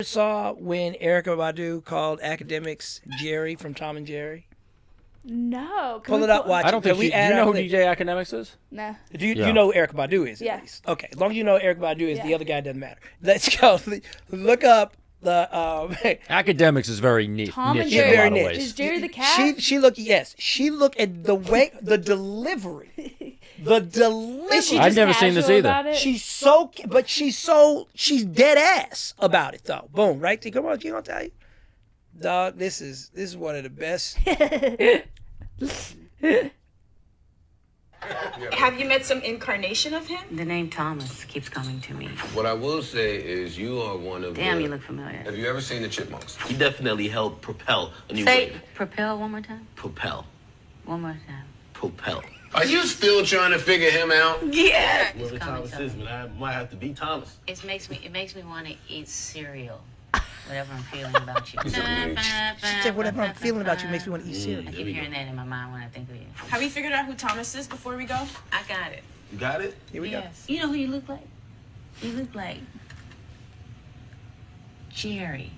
Saw when Erykah Badu called Akademiks Jerry from Tom and Jerry? No. Pull it up, watch I don't think it. she, do you know who DJ Akademiks is? Nah. Do you, Yeah. you know who Erykah Badu is? Yeah. At least? Okay. As long as you know who Erykah Badu is, Yeah. the other guy doesn't matter. Let's go. Look up the. Academics is very neat. Tom and niche Jerry. in a lot of Very ways. Is Jerry the cat? She looked. Yes. She looked at the way the delivery. The delivery. Is she I've just never seen this casual either. about it? She's dead ass about it though. Boom, right? Come on, you gonna tell you, dog. This is one of the best. Have you met some incarnation of him? The name Thomas keeps coming to me. What I will say is you are one of Damn, the... you look familiar. Have you ever seen the Chipmunks? He definitely helped propel a new Say wave. propel one more time. Propel. One more time. Propel. Are you still trying to figure him out? Yeah. Whoever Thomas is, man, I might have to be Thomas. It makes me want to eat cereal. Whatever I'm feeling about you. She said, "Whatever I'm feeling about you makes me want to eat cereal." I keep hearing that in my mind when I think of you. Have you figured out who Thomas is before we go? I got it. You got it? Here we go. Yes. You know who you look like? You look like Jerry.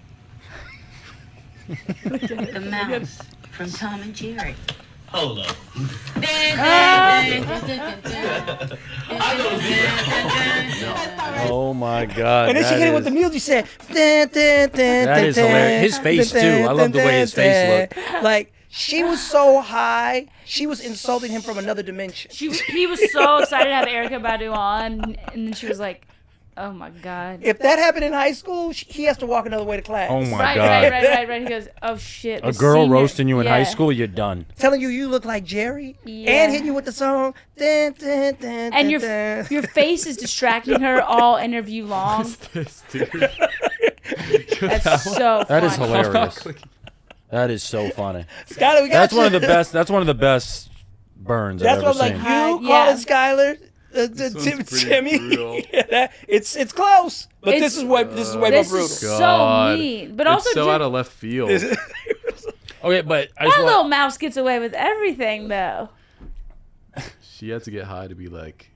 The mouse from Tom and Jerry. Hold up. Oh my God. And then she hit it with the music. She said, That is hilarious. His face, too. I love the way his face looked. Like, she was so high, she was insulting him from another dimension. He was so excited to have Erykah Badu on, and then she was like, "Oh my God." If that happened in high school, he has to walk another way to class. Oh my Right, God. right. He goes, "Oh shit." A the girl senior- roasting you in high Yeah. school, you're done. Telling you look like Jerry, Yeah. and hitting you with the song. And your face is distracting her all interview long. That's so funny. That is hilarious. That is so funny. Skylar, we got That's you. one of the best. That's one of the best burns That's I've what ever I'm like. seen. You Yeah. calling Skylar, Timmy? Yeah, it's close, but this is way more This brutal. is so God. mean, but also It's so just, out of left field. Okay, but I that just little want, mouse gets away with everything, though. She had to get high to be like,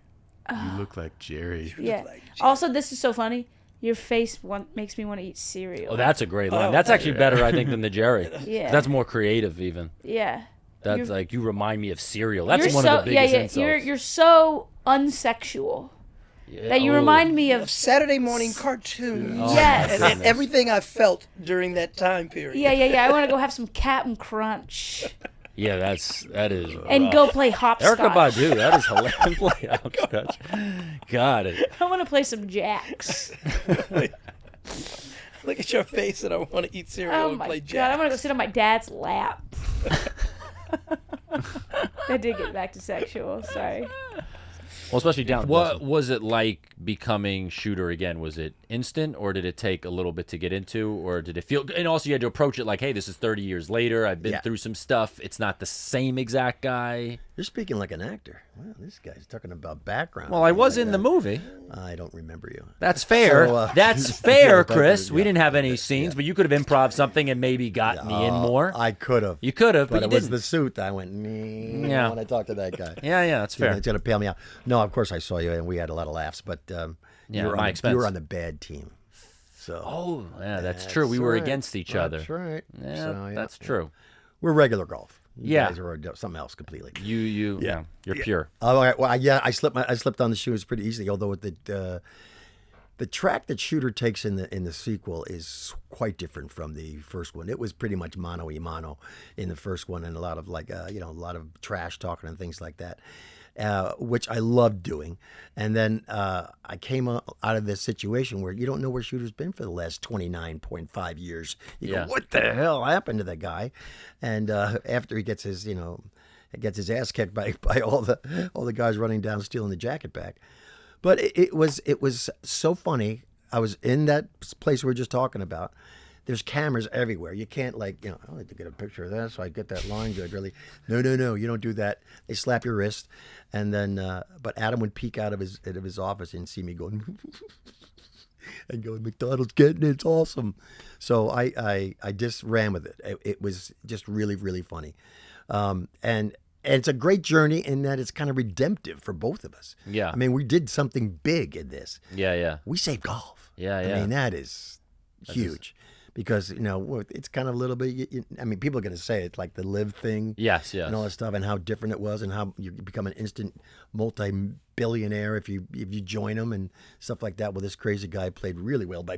you look like Jerry. Yeah. like Jerry. Also, this is so funny. Your face makes me want to eat cereal. oh, that's a great line. Oh, That's actually better, I think, than the Jerry. Yeah. That's more creative, even. Yeah. That's You're- like, you remind me of cereal. That's You're one so of the biggest insults. You're so unsexual Yeah, that you oh. remind me Of of. Saturday morning cartoons. Oh, Yes. my And everything I felt during that time period. Yeah. I want to go have some Cap'n Crunch Yeah, that is. and rough. go play hopscotch. Erykah Badu, that is hilarious. Play hopscotch. Got it. I want to play some jacks. Look at your face, and I want to eat cereal Oh and my play God! jazz. I want to go sit on my dad's lap. I did get back to sexual. Sorry. Well, especially down. What was it like becoming shooter again? Was it instant, or did it take a little bit to get into, or did it feel? And also, you had to approach it like, "Hey, this is 30 years later. I've been Yeah. through some stuff. It's not the same exact guy." You're speaking like an actor. Wow, this guy's talking about background. Well, I was Like in the that. movie. I don't remember you. That's fair. So, That's yeah, fair, that Chris. was- We yeah. didn't have any scenes, but you could have improv something and maybe got me in more. I could have. You could have, but but it you was didn't. the suit. I went, nee, Yeah. when I talked to that guy. Yeah, that's fair. It's going to pay me out. No, of course I saw you, and we had a lot of laughs, but Yeah, you were my on expense. You were on the bad team. So Oh, yeah, that's true. We were right. against each other. That's right. Yeah, So, that's true. We're regular golf. You Yeah. guys are something else completely. Yeah, you're pure. Oh, all right. Well, I slipped on the shoes pretty easily. Although the track that Shooter takes in the sequel is quite different from the first one. It was pretty much mano y mano in the first one, and a lot of a lot of trash talking and things like that, which I loved doing. And then I came out of this situation where you don't know where Shooter's been for the last 29.5 years. You Yeah. go, what the hell happened to that guy? And after he gets his ass kicked by all the guys running down stealing the jacket back. But it was so funny. I was in that place we were just talking about. There's cameras everywhere. You can't I like to get a picture of that, so I get that line good. Really, no, you don't do that. They slap your wrist, and then but Adam would peek out of his office and see me going and go, McDonald's getting it. It's awesome. So I just ran with it. It was just really, really funny, and it's a great journey in that it's kind of redemptive for both of us. Yeah. I mean, we did something big in this. Yeah. We saved golf. Yeah. I mean, that is, huge. Because, it's kind of a little bit, I mean, people are going to say it's like the live thing. Yes. And all that stuff, and how different it was, and how you become an instant multi-billionaire if you join them and stuff like that. Well, this crazy guy played really well by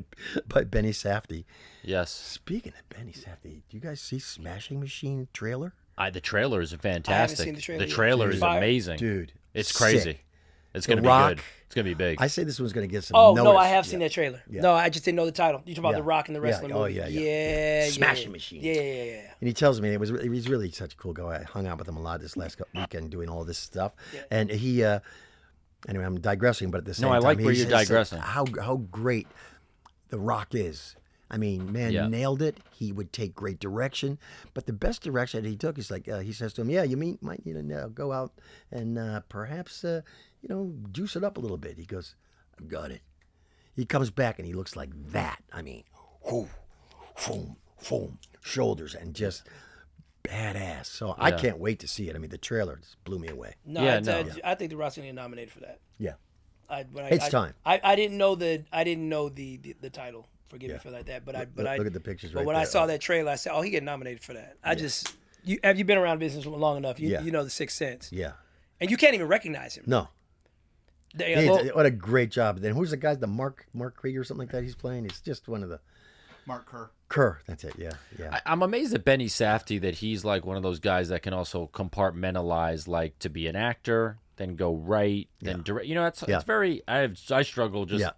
Benny Safdie. Yes. Speaking of Benny Safdie, do you guys see Smashing Machine trailer? The trailer is fantastic. I haven't seen the trailer The yet. trailer is Fire. amazing. Dude, It's crazy. sick. It's going to be Rock. good. It's going to be big. I say this one's going to get some Oh, notice. no, I have seen that trailer. Yeah. No, I just didn't know the title. You talking about Yeah. The Rock and the wrestling Oh, movie? yeah. Yeah. Smashing Machine. Yeah. And he tells me he's really such a cool guy. I hung out with him a lot this last weekend doing all this stuff. Yeah. And he, anyway, I'm digressing, but at the same No, I time, like where he you're says digressing. How great The Rock is. I mean, man, nailed it. He would take great direction, but the best direction that he took is like he says to him, "Yeah, you might go out and perhaps juice it up a little bit." He goes, "I've got it." He comes back and he looks like that. I mean, foam, shoulders, and just badass. So I can't wait to see it. I mean, the trailer just blew me away. No, I think The Rock's gonna get nominated for that. Yeah, It's time. I didn't know the title. Forgive me for that. But look at the pictures. But right when there. I saw that trailer, I said, "Oh, he get nominated for that." Have you been around business long enough? You know the Sixth Sense. Yeah. And you can't even recognize him. No. What a great job. Then who's the guy? The Mark Krieger or something like that he's playing? He's just one of the... Mark Kerr. Kerr, that's it, yeah. I'm amazed at Benny Safdie that he's like one of those guys that can also compartmentalize, like to be an actor, then go write, then direct. It's very... I struggle just... Yeah.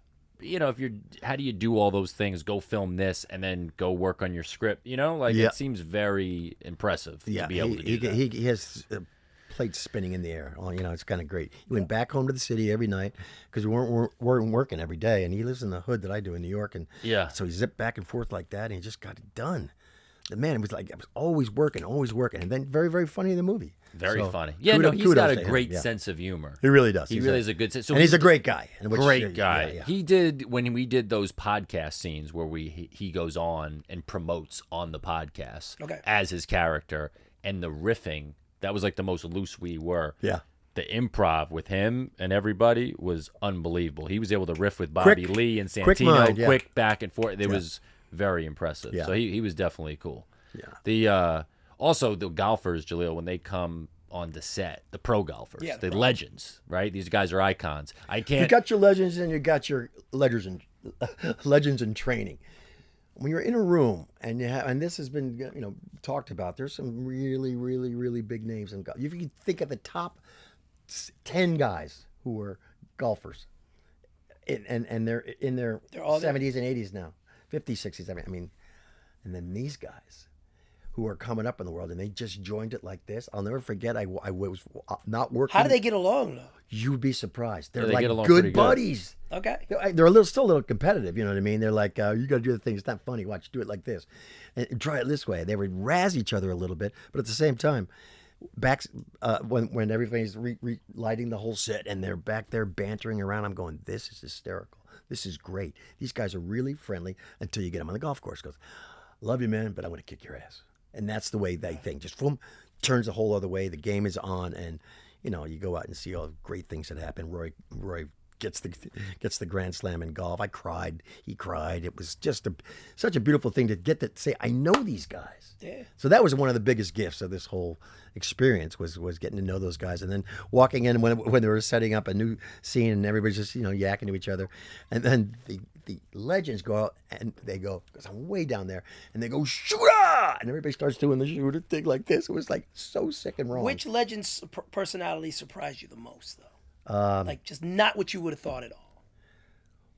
How do you do all those things? Go film this and then go work on your script. It seems very impressive to be able to do that. He has plates spinning in the air. Oh, it's kind of great. He went back home to the city every night because we weren't working every day, and he lives in the hood that I do in New York, and so he zipped back and forth like that, and he just got it done. The man, it was like I was always working, and then very, very funny in the movie. Very So, funny. Yeah, he's got a great sense of humor. He really does. He really has a good sense. So and he's a great guy. Great guy. Yeah. He did, when we did those podcast scenes where he goes on and promotes on the podcast as his character, and the riffing, that was like the most loose we were. Yeah. The improv with him and everybody was unbelievable. He was able to riff with Bobby Lee and Santino, quick back and forth. It was very impressive. Yeah. So he was definitely cool. Yeah. Also, the golfers, Jaleel, when they come on the set, the pro golfers, the legends, right? These guys are icons. You got your legends and you got your legends in training. When you're in a room and this has been talked about, there's some really, really, really big names in golf. If you think of the top 10 guys who were golfers, and they're in their 70s and 80s now, 50s, 60s. I mean, and then these guys who are coming up in the world, and they just joined it like this. I'll never forget. I was not working. How do they get along though? You'd be surprised. They're they like get along good pretty buddies. Okay. They're still a little competitive. You know what I mean? They're like, you got to do the thing. It's not funny. Watch, do it like this, and try it this way. They would razz each other a little bit, but at the same time, when everybody's lighting the whole set and they're back there bantering around, I'm going, this is hysterical. This is great. These guys are really friendly until you get them on the golf course. Goes, love you, man, but I'm going to kick your ass. And that's the way they think. Just boom, turns the whole other way. The game is on, and you go out and see all the great things that happen. Roy gets the grand slam in golf. I cried. He cried. It was just such a beautiful thing to get to say, I know these guys. Yeah. So that was one of the biggest gifts of this whole experience was getting to know those guys, and then walking in when they were setting up a new scene and everybody's just yakking to each other, and then the legends go out and they go, because I'm way down there, and they go shooter, and everybody starts doing the shooter thing like this. It was like so sick and wrong. Which legend's personality surprised you the most though? Like just not what you would have thought at all.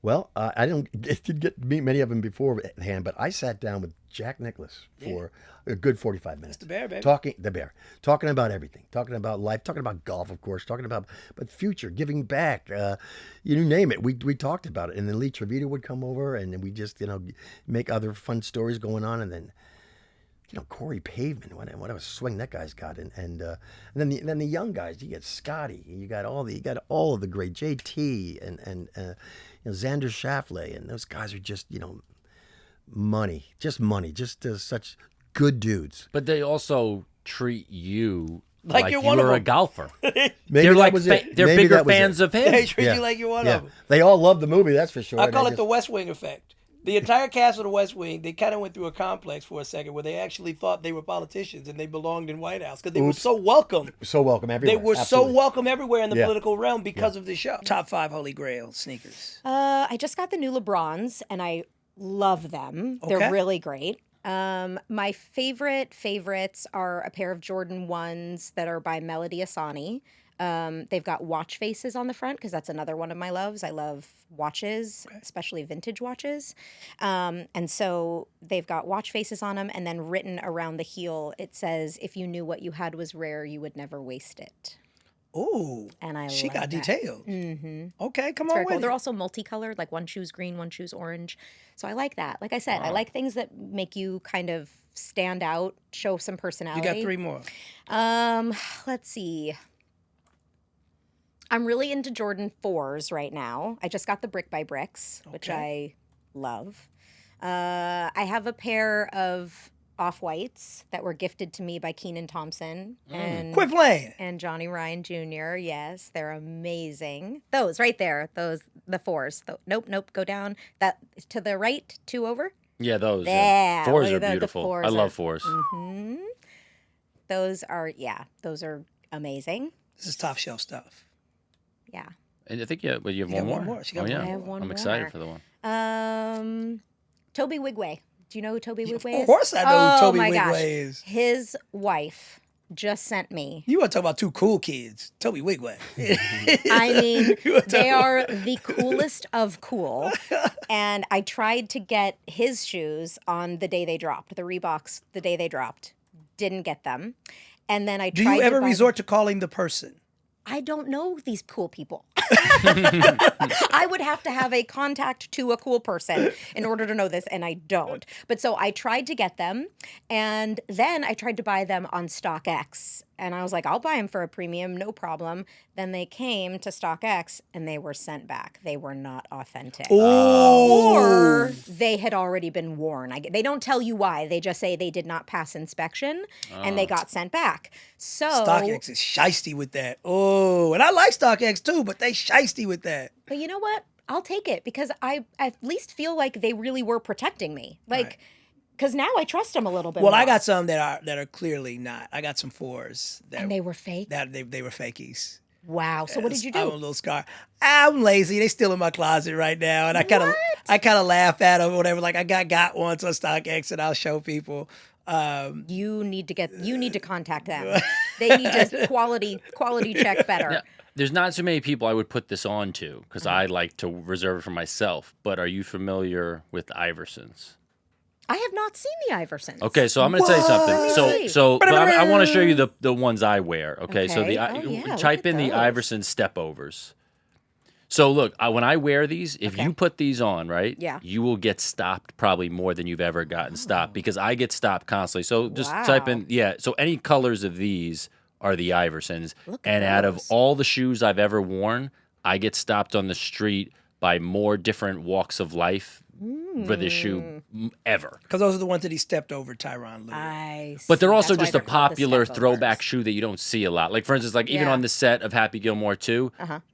Well, I didn't get to meet many of them beforehand, but I sat down with Jack Nicklaus for a good 45 minutes. That's the Bear, baby. Talking about everything, talking about life, talking about golf, of course, talking about future, giving back, you name it. We talked about it, and then Lee Trevita would come over, and then we just make other fun stories going on, and then Corey Pavement, what a swing that guy's got, and then the young guys. You get Scotty, you got all of the great JT and Xander Schauffele, and those guys are just money, just such good dudes. But they also treat you like you're one of a them. Golfer. They're like they're bigger fans of him. They treat you like you're one of them. They all love the movie, that's for sure. I call it the West Wing effect. The entire cast of The West Wing, they kind of went through a complex for a second where they actually thought they were politicians and they belonged in White House because they were so welcome. So welcome everywhere. They were Absolutely. so welcome everywhere in the Yeah. political realm because of the show. Top 5 Holy Grail sneakers. I just got the new LeBrons, and I love them. Okay. They're really great. My favorites are a pair of Jordan 1s that are by Melody Asani. They've got watch faces on the front because that's another one of my loves. I love watches, especially vintage watches. And so they've got watch faces on them, and then written around the heel, it says, "If you knew what you had was rare, you would never waste it." Ooh, and she love got that. details. Mm-hmm. Okay, come It's on very with cool. it. They're also multicolored, like one shoe's green, one shoe's orange. So I like that. Like I said, I like things that make you kind of stand out, show some You personality. got 3 more. Let's see. I'm really into Jordan 4s right now. I just got the Brick by Bricks, which I love. I have a pair of Off-Whites that were gifted to me by Kenan Thompson and Quit playing. and Johnny Ryan Jr. Yes, they're amazing. Those right there, the 4s. Nope, go down. That to the right, 2 over. Yeah, those. Yeah, Fours look are at the beautiful. 4s I love are- fours. Mm-hmm. Those are amazing. This is top shelf stuff. Yeah. And I think you have You one got more. one more. She got oh, one yeah. more. I have one I'm more. excited for the one. Toby Wigway. Do you know who Toby Wigway is? Of course I know who Toby my Wigway gosh. is. His wife just sent me. You want to talk about 2 cool kids. Toby Wigway. I mean, You wanna they talk are the coolest of cool. And I tried to get his shoes on the day they dropped, the Reeboks, the day they dropped. Didn't get them. And then I Do tried you ever to buy resort to calling the person? I don't know these cool people. I would have to have a contact to a cool person in order to know this, and I don't. But so I tried to get them, and then I tried to buy them on StockX. And I was like, I'll buy them for a premium, no problem. Then they came to StockX, and they were sent back. They were not authentic. Or they had already been worn. They don't tell you why. They just say they did not pass inspection, and they got sent back. So StockX is shiesty with that. Oh, and I like StockX too, but they shiesty with that. But you know what? I'll take it because I at least feel like they really were protecting me. Like, because now I trust them a little bit Well, more. I got some that are clearly not. I got some 4s that And they were fake? They were fakies. Wow. So what did you I'm a do? little scar. I'm lazy. They still in my closet right now, and I kind of laugh at them or whatever. Like I got ones on StockX, and I'll show people. You need to contact them. They need to quality check better. Yeah, there's not so many people I would put this on to because I like to reserve it for myself. But are you familiar with Iversons? I have not seen the Iversons. Okay, so I'm going to tell you something. So but I want to show you the ones I wear. Okay, so Okay. Oh, yeah, type look in at the those. Iversons stepovers. So look, when I wear these, if you put these on, right, Yeah. you will get stopped probably more than you've ever gotten stopped because I get stopped constantly. So just type in, so any colors of these are the Iversons. Look at And out of those. all the shoes I've ever worn, I get stopped on the street by more different walks of life for this shoe ever. Because those are the ones that he stepped over Tyronn Lue. I see. But they're also That's why just a they're called the popular stepovers. throwback shoe that you don't see a lot. Like, for instance, like even Yeah. on the set of Happy Gilmore 2,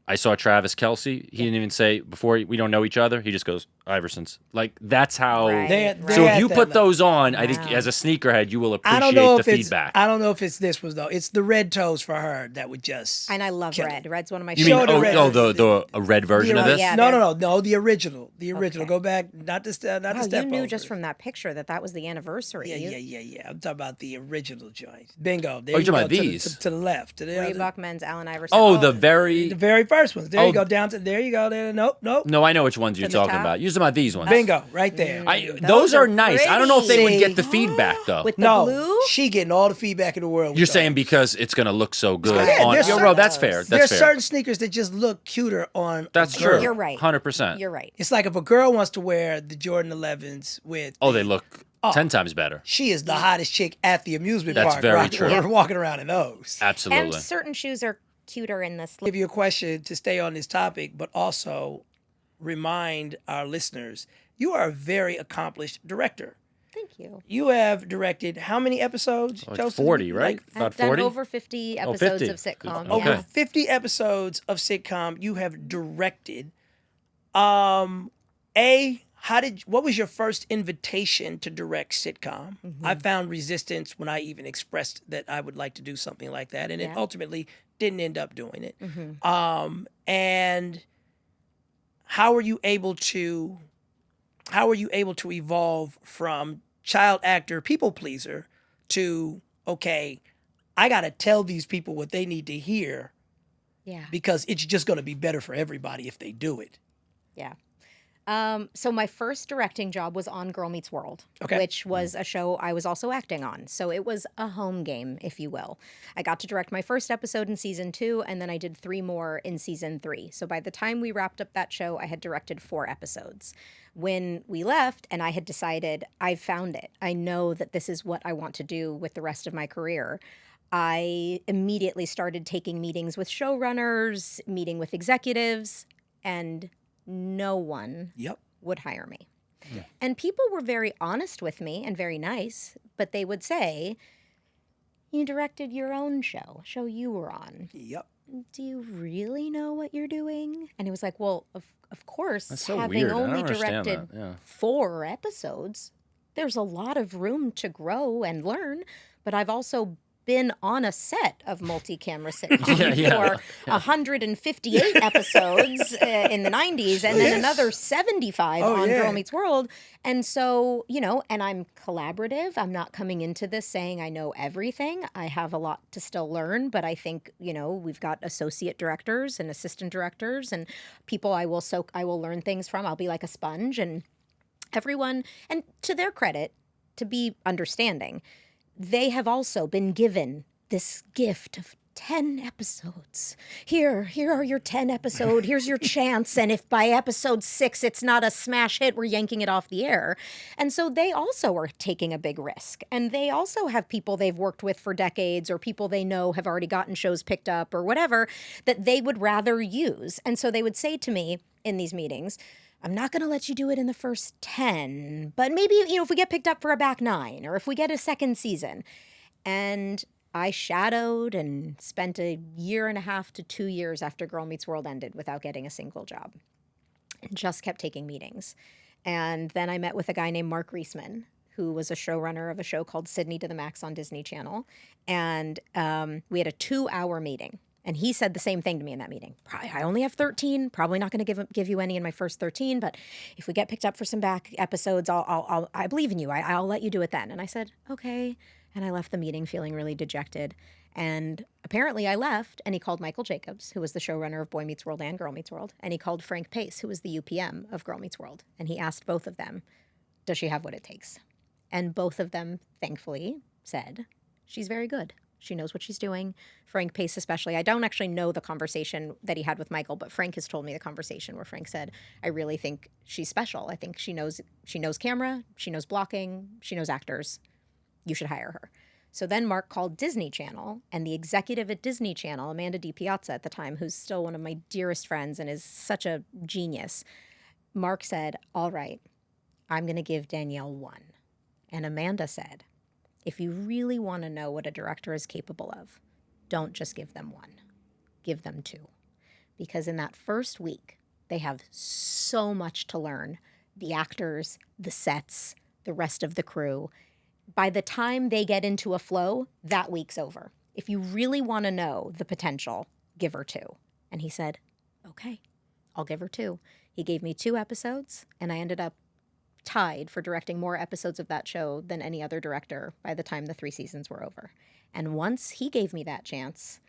I saw Travis Kelce. He didn't even say, before we don't know each other, he just goes, Iversons. Like, that's how. Right, So right. if you That put level. those on, I think as a sneakerhead, you will I appreciate don't know the if it's feedback. I don't know if it's this was though. It's the red toes for her that would just. And I love kill red. it. Red's one of my You favorite. mean, the red- the a red version of The- this? yeah. no, they're- no, the original. The original. Okay. Go back, not the step. Not Wow, the step. you knew just from that picture that was the anniversary. Yeah. I'm talking about the original joint. Bingo. There Oh, you're you go. talking about To the- these? to the left. To the Reebok men's Allen Iverson. Oh, the very. The very first ones. There Oh. you go. Down to there you go. There. Nope. No, I know which ones you're the talking top? about. You're talking about these ones. Bingo. Right there. Those are nice. I don't know if they would pretty. get the feedback, though. With the No, blue. she getting all the feedback in the world. with You're those. saying because it's going to look so good Yeah, on. there's Yo, certain- bro, that's fair. That's There's fair. certain sneakers that just look cuter on. That's a true. girl. You're right. 100%. You're right. It's like if a girl wants to wear the Jordan 11s with. Oh, they look 10 times better. She is the hottest chick at the amusement That's park. very right? true. We're walking around in those. Absolutely. And certain shoes are cuter in this. Give you a question to stay on this topic, but also remind our listeners you are a very accomplished director. Thank you. You have directed how many episodes? Like Joseph? 40, right? Like About I've done 40? over 50 episodes 50. of sitcom. Okay. over 50 episodes of sitcom you have directed. what was your first invitation to direct sitcom? I found resistance when I even expressed that I would like to do something like that, and it ultimately didn't end up doing it. And how were you able to evolve from child actor, people pleaser to, okay, I got to tell these people what they need to hear because it's just going to be better for everybody if they do it. Yeah. So my first directing job was on Girl Meets World, which was a show I was also acting on. So it was a home game, if you will. I got to direct my first episode in season 2, and then I did 3 more in season 3. So by the time we wrapped up that show, I had directed 4 episodes. When we left and I had decided, I've found it. I know that this is what I want to do with the rest of my career. I immediately started taking meetings with showrunners, meeting with executives, and no one would hire me. Yeah. And people were very honest with me and very nice, but they would say, you directed your own show you were on. Yep. Do you really know what you're doing? And it was like, well, of course, That's so having weird. only directed 4 episodes, there's a lot of room to grow and learn, but I've also been on a set of multi-camera sitcoms for 158 episodes in the 90s and then another 75 on Girl Meets World. And so, and I'm collaborative. I'm not coming into this saying I know everything. I have a lot to still learn, but I think, we've got associate directors and assistant directors and people I will learn things from. I'll be like a sponge, and everyone, and to their credit, to be understanding, they have also been given this gift of 10 episodes. Here are your 10 episodes. Here's your chance. And if by episode 6 it's not a smash hit, we're yanking it off the air. And so they also are taking a big risk. And they also have people they've worked with for decades or people they know have already gotten shows picked up or whatever that they would rather use. And so they would say to me in these meetings, I'm not going to let you do it in the first 10, but maybe, if we get picked up for a back 9 or if we get a second season. And I shadowed and spent a 1.5 to 2 years after Girl Meets World ended without getting a single job and just kept taking meetings. And then I met with a guy named Mark Reisman, who was a showrunner of a show called Sydney to the Max on Disney Channel. And we had a 2-hour meeting. And he said the same thing to me in that meeting. I only have 13, probably not going to give you any in my first 13, but if we get picked up for some back episodes, I believe in you. I'll let you do it then. And I said, okay. And I left the meeting feeling really dejected. And apparently I left, and he called Michael Jacobs, who was the showrunner of Boy Meets World and Girl Meets World, and he called Frank Pace, who was the UPM of Girl Meets World. And he asked both of them, does she have what it takes? And both of them, thankfully, said, she's very good. She knows what she's doing. Frank Pace especially. I don't actually know the conversation that he had with Michael, but Frank has told me the conversation where Frank said, I really think she's special. I think she knows camera, she knows blocking, she knows actors. You should hire her. So then Mark called Disney Channel, and the executive at Disney Channel, Amanda DiPiazza at the time, who's still one of my dearest friends and is such a genius, Mark said, all right, I'm going to give Danielle 1. And Amanda said, if you really want to know what a director is capable of, don't just give them 1. Give them 2. Because in that first week, they have so much to learn. The actors, the sets, the rest of the crew. By the time they get into a flow, that week's over. If you really want to know the potential, give her 2. And he said, okay, I'll give her 2. He gave me 2 episodes, and I ended up tied for directing more episodes of that show than any other director by the time the 3 seasons were over. And once he gave me that chance,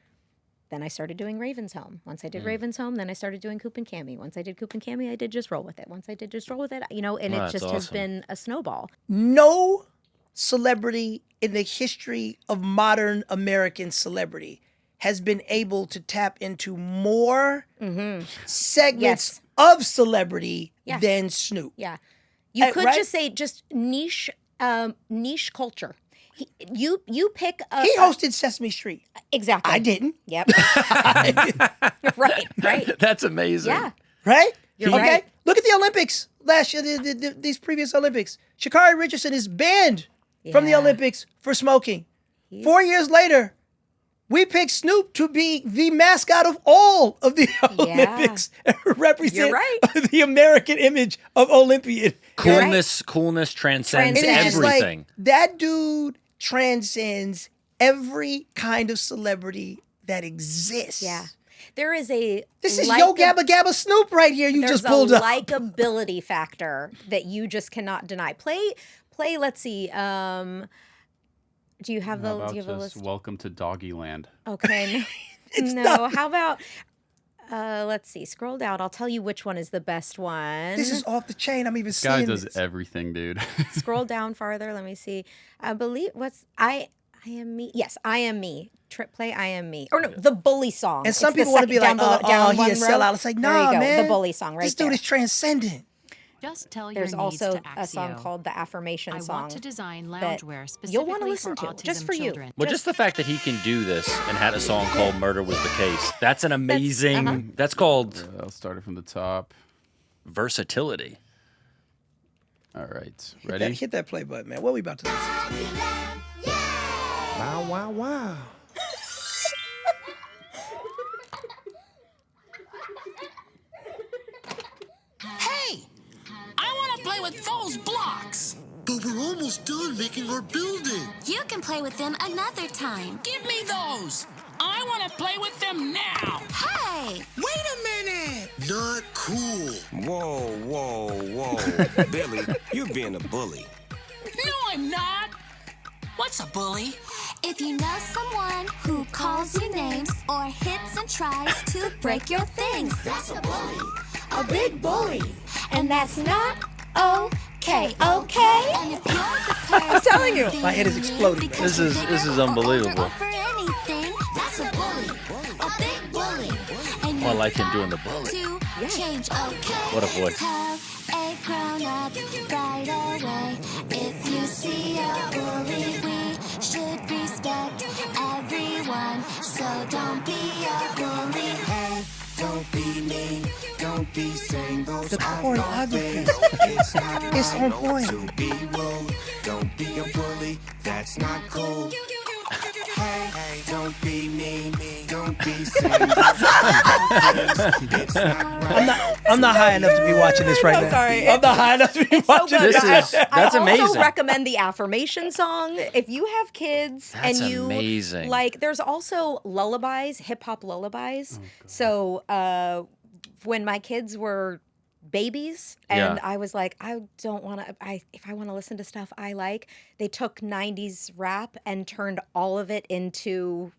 then I started doing Raven's Home. Once I did Raven's Home, then I started doing Coop and Cammy. Once I did Coop and Cammy, I did Just Roll With It. Once I did Just Roll With It, and it just has been a snowball. No celebrity in the history of modern American celebrity has been able to tap into more segments of celebrity than Snoop. Yeah. You could just say just niche culture. You pick a... He hosted Sesame Street. Exactly. I didn't. Yep. Right. That's amazing. Yeah. Right? You're right. Look at the Olympics last year, these previous Olympics. Sha'Carri Richardson is banned from the Olympics for smoking. 4 years later, we picked Snoop to be the mascot of all of the Olympics and represent the American image of Olympian. Coolness transcends Transcends. everything. Like, that dude transcends every kind of celebrity that exists. Yeah. There is a This is Yo Gabba Gabba Snoop right here. You just pulled up. There's a likability factor that you just cannot deny. Play. Let's see. Do you have the? Do you have a list? Welcome to Doggyland. Okay. No. How about? Let's see. Scroll down. I'll tell you which one is the best one. This is off the chain. I'm even This guy seeing does this. everything, dude. Scroll down farther. Let me see. I believe I am me. Yes, I am me. Play I am me. Or no, the bully song. And some It's the people want to be like, second oh, he one a row. sellout. It's like, There you nah, go. man. The bully song right This there. dude is transcendent. Just tell There's your needs also to a song Axio. called the affirmation I song. want to design that loungewear specifically you'll want to listen for to just autism for children. you. Well, just the fact that he can do this and had a song called "Murder Was the Case." That's an amazing. That's called. I'll start it from the top. Versatility. All right, Hit ready? hit that play button, man. What are we about to listen to? Wow, wow, wow. Hey! I want to play with those blocks! But we're almost done making our building. You can play with them another time. Give me those! I want to play with them now! Hey! Wait a minute! Not cool. Whoa, whoa, whoa. Billy, you're being a bully. No, I'm not! What's a bully? If you know someone who calls you names or hits and tries to break your things, that's a bully. A big bully. And that's not okay, okay? And if you're the person I'm telling you. My head is exploding. This is unbelievable. for anything, that's a bully. A big bully. And I like him doing the bully. to change, okay? What a voice. Have a grown up right away. If you see a bully, we should respect everyone. So don't be a bully. Hey, don't be mean. Don't be saying those The choreography. It's not It's on point. to be rude. Don't be a bully. That's not cool. Hey, don't be mean. Don't be saying those It's not right. I'm not high enough to be watching this right now. sorry. I'm not high enough to be watching good. this. That's I amazing. also recommend the affirmation song if you have kids That's and you amazing. like. There's also lullabies, hip hop lullabies. So when my kids were babies and Yeah. I was like, I don't want to. If I want to listen to stuff I like, they took '90s rap and turned all of it into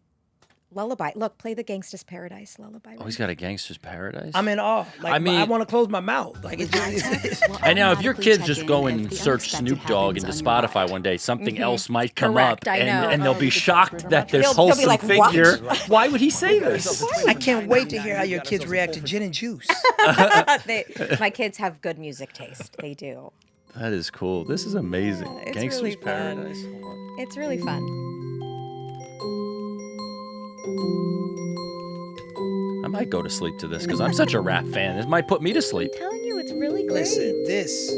lullaby. Look, play the Gangsta's Paradise lullaby. Oh, he's got a Gangster's Paradise. I'm in awe. Like, I mean- I want to close my mouth. Like, it just. And now, if your kids just go and search Snoop Dogg into Spotify one day, something else might come Correct, up, I know. and they'll be shocked that this They'll be wholesome like, "What?" figure. Why would he say this? I can't wait to hear how your kids react to gin and juice. My kids have good music taste. They do. That is cool. This is amazing. It's Gangster's really fun. Paradise. It's really fun. I might go to sleep to this because I'm such a rap fan. This might put me to sleep. I'm telling you, it's really great. Listen, this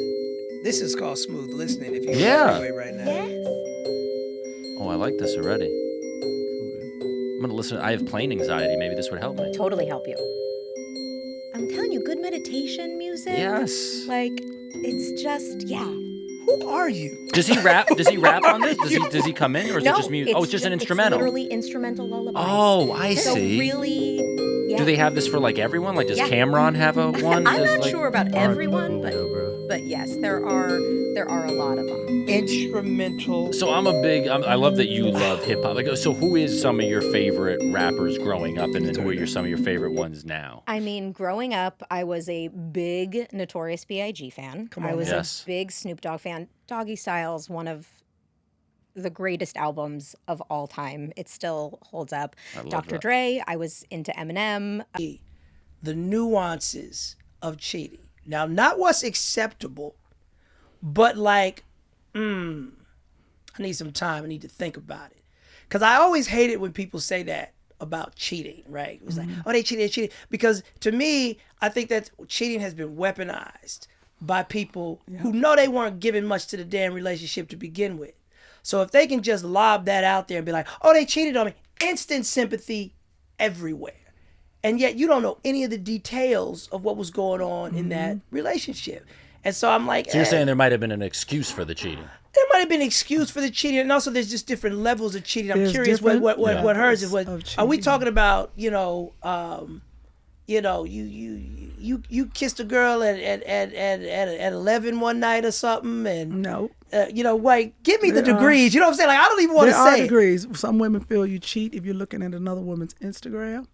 is called smooth listening. If you're Yeah. in the freeway right now. Yes. Oh, I like this already. I'm gonna listen. I have plane anxiety. Maybe this would help me. Totally help you. I'm telling you, good meditation music. Yes. Like, it's just, yeah. Who are you? Does he rap? Does he rap on this? Does he come in, or is No, it just music? Oh, it's just an It's instrumental. literally instrumental lullabies. Oh, I So see. really, yeah. Do they have this for like everyone? Like, does Yeah. Cameron have a one? I'm Does, not like- sure about everyone, bro. but yes, there are a lot of them. Instrumental. So I love that you love hip hop. Like, so who is some of your favorite rappers growing up, and then who are some of your favorite ones now? I mean, growing up, I was a big Notorious B.I.G. fan. I was Yes. a big Snoop Dogg fan. Doggy Style's one of the greatest albums of all time. It still holds up. love Dr. that. Dre, I was into Eminem. The nuances of cheating. Now, not what's acceptable, but like, I need some time. I need to think about it. Because I always hated when people say that about cheating, right? It was like, oh, they cheated. Because to me, I think that cheating has been weaponized by people who know they weren't giving much to the damn relationship to begin with. So if they can just lob that out there and be like, oh, they cheated on me, instant sympathy everywhere. And yet you don't know any of the details of what was going on in that relationship. And so I'm like, So you're saying there might have been an excuse for the cheating? There might have been an excuse for the cheating, and also there's just different levels of cheating. I'm curious what hers is. Are we talking about? You kissed a girl at 11 one night or something, and no, give me the degrees. You know what I'm saying? Like I don't even want to say there are degrees. Some women feel you cheat if you're looking at another woman's Instagram.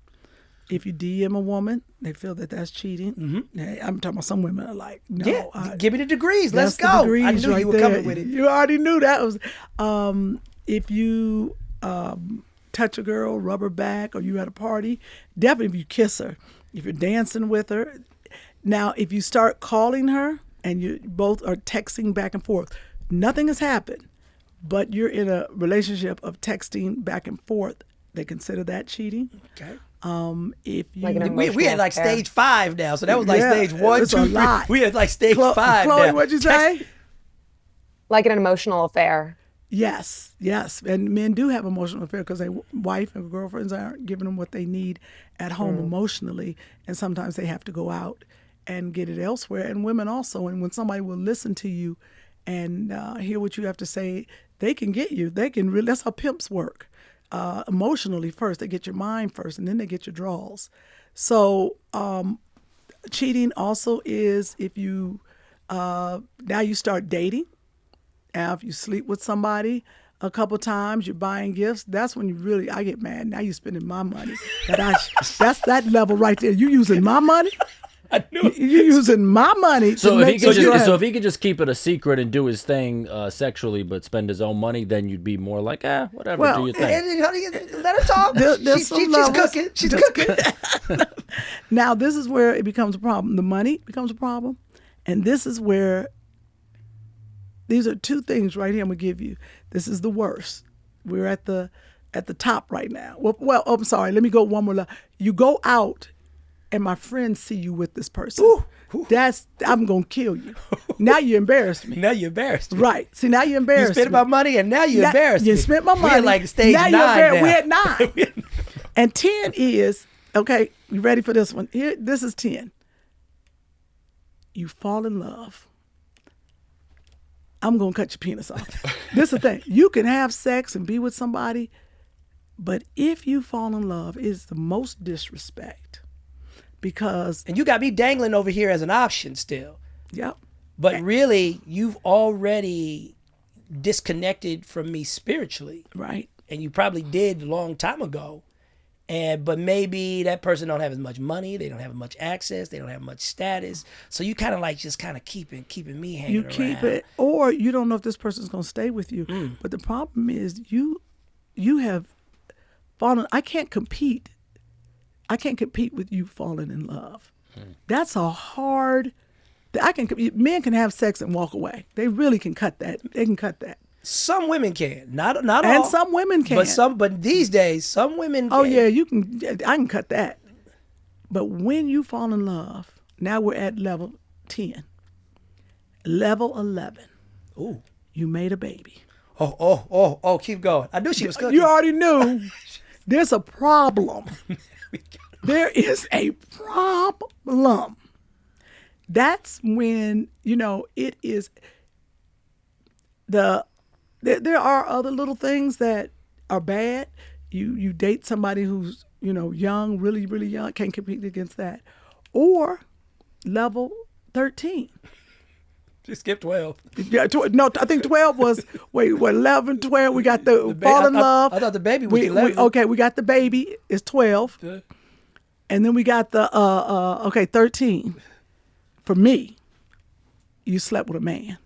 If you DM a woman, they feel that that's cheating. Mm-hmm. I'm talking about some women are like, no. Give me the degrees. Let's go. Degrees I knew you were coming with it. You already knew that was. If you touch a girl, rub her back, or you at a party, definitely if you kiss her, if you're dancing with her. Now, if you start calling her and you both are texting back and forth, nothing has happened, but you're in a relationship of texting back and forth, they consider that cheating. Okay. If you we had like stage 5 now, so that was like stage 1, 2, 3. We had like stage 5 Chloe, now. What'd you say? Like an emotional affair. Yes, and men do have emotional affair because their wife and girlfriends aren't giving them what they need at home emotionally, and sometimes they have to go out and get it elsewhere. And women also, and when somebody will listen to you and hear what you have to say, they can get you. They can really. That's how pimps work. Emotionally first, they get your mind first, and then they get your draws. So cheating also is if you now you start dating. Now if you sleep with somebody a couple times, you're buying gifts. That's when I get mad. Now you're spending my money. That's that level right there. You using my money. I knew it. You're using my money. So if he could just keep it a secret and do his thing sexually, but spend his own money, then you'd be more like, whatever, do your thing. Let her talk. She's cooking. She's cooking. Now this is where it becomes a problem. The money becomes a problem, and this is where these are two things right here. I'm gonna give you. This is the worst. We're at the top right now. Well, I'm sorry. Let me go one more level. You go out. And my friends see you with this person. I'm gonna kill you. Now you embarrassed me. Now you embarrassed me. Right. See, now you embarrassed me. You spent my money and now you embarrassed me. You spent my money. We're like stage 9 now. We're at 9. And 10 is, okay, you ready for this one? Here, this is 10. You fall in love. I'm gonna cut your penis off. This is the thing. You can have sex and be with somebody, but if you fall in love, it's the most disrespect. And you got me dangling over here as an option still. Yep. But really, you've already disconnected from me spiritually. Right. And you probably did a long time ago. But maybe that person don't have as much money, they don't have much access, they don't have much status. So you kind of like just kind of keeping me hanging around. You keep it, or you don't know if this person's going to stay with you. But the problem is you have fallen. I can't compete with you falling in love. That's a hard. Men can have sex and walk away. They really can cut that. They can cut that. Some women can, not all. And some women can. But these days, some women. Oh yeah, you can. I can cut that. But when you fall in love, now we're at level 10. Level 11. Ooh. You made a baby. Oh! Keep going. I knew she was cooking. You already knew. There's a problem. There is a problem. That's when, it is there are other little things that are bad. You date somebody who's, young, really, really young, can't compete against that. Or level 13. She skipped 12. Yeah, no, I think 12 was, 11, 12, we got the fall in love. I thought the baby was 11. We got the baby, it's 12. Yeah. And then we got the 13. For me, you slept with a man.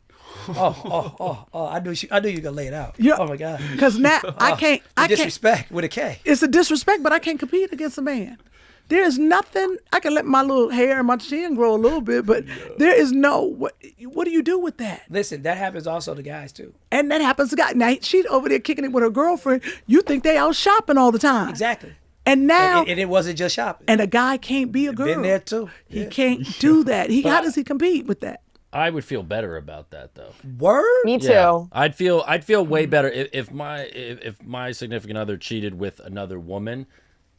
I knew you were gonna lay it out. Yeah. Oh my God. Because now I can't. Disrespect with a K. It's a disrespect, but I can't compete against a man. There is nothing. I can let my little hair and my chin grow a little bit, but there is no. What do you do with that? Listen, that happens also to guys too. And that happens to guys. Now she's over there kicking it with her girlfriend. You think they out shopping all the time? Exactly. And now, and it wasn't just shopping. And a guy can't be a girl. Been there too. He can't do that. How does he compete with that? I would feel better about that though. Word? Me too. Yeah, I'd feel way better if my significant other cheated with another woman.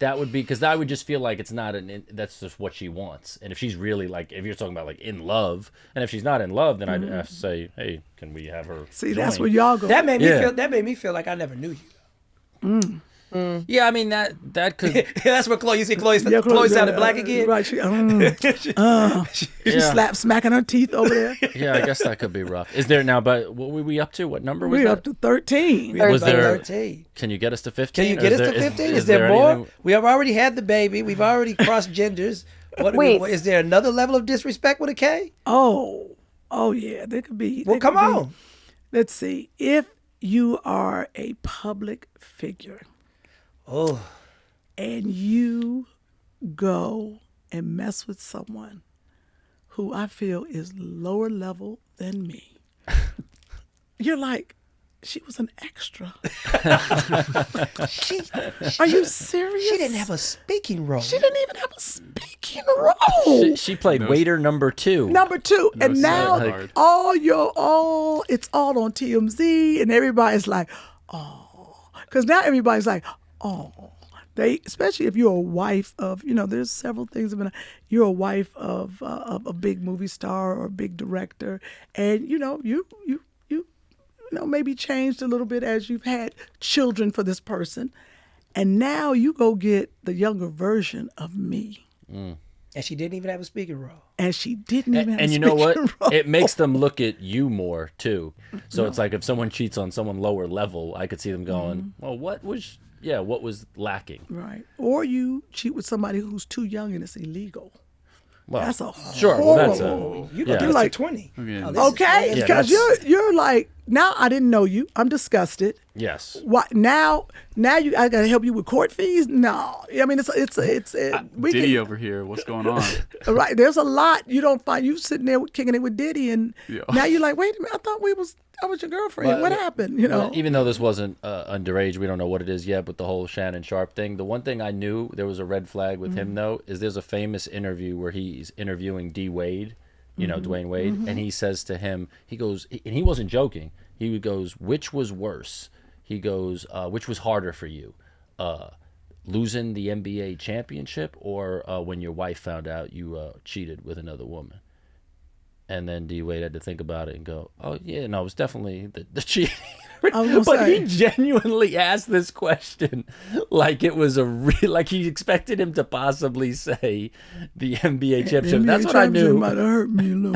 that would be because I would just feel like it's not that's just what she wants. And if she's really like, if you're talking about like in love, and if she's not in love, then I'd have to say, hey, can we have her? See, join? that's where y'all go. That made me feel like I never knew you. Yeah, I mean that could. That's what Chloe. You see, Chloe sounded black again. Right? She slapped, smacking her teeth over there. Yeah, I guess that could be rough. Is there now? But what were we up to? What number was We're that? up to 13. Was there? 13. Can you get us to 15? Can you get us to 15? Is there more? Anything? We have already had the baby. We've already crossed genders. Wait. Is there another level of disrespect with a K? Oh yeah, there could be. Well, come on. Let's see. If you are a public figure. Oh. And you go and mess with someone who I feel is lower level than me. You're like, she was an extra. Are you serious? She didn't have a speaking role. She didn't even have a speaking role. She played waiter number 2. Number 2. No, and now hard. it's all on TMZ and everybody's like, oh. Because now everybody's like, oh. Especially if you're a wife of, there's several things. You're a wife of a big movie star or a big director, and you maybe changed a little bit as you've had children for this person, and now you go get the younger version of me. And she didn't even have a speaking role. And she didn't even have and a you know what? speaking role. It makes them look at you more too. So it's like if someone cheats on someone lower level, I could see them going, well, what was lacking? Right. Or you cheat with somebody who's too young and it's illegal. Well, that's a sure. horrible. Well, that's you can get like 20. Okay, because you're like, now I didn't know you. I'm disgusted. Yes. What now? Now I gotta help you with court fees? No, I mean it's Diddy over here. What's going on? Right. There's a lot you don't find. You sitting there kicking it with Diddy, and now you're like, wait a minute. I thought I was your girlfriend. What happened? Even though this wasn't underage, we don't know what it is yet. But the whole Shannon Sharp thing. The one thing I knew there was a red flag with him though is there's a famous interview where he's interviewing D Wade, Dwayne Wade, and he says to him, he goes, and he wasn't joking. He goes, which was worse? He goes, which was harder for you? Losing the NBA championship or when your wife found out you cheated with another woman? And then D Wade had to think about it and go, oh, yeah, no, it was definitely the cheating. But he genuinely asked this question like it was like he expected him to possibly say the NBA championship. That's what I knew. Might have hurt me a little.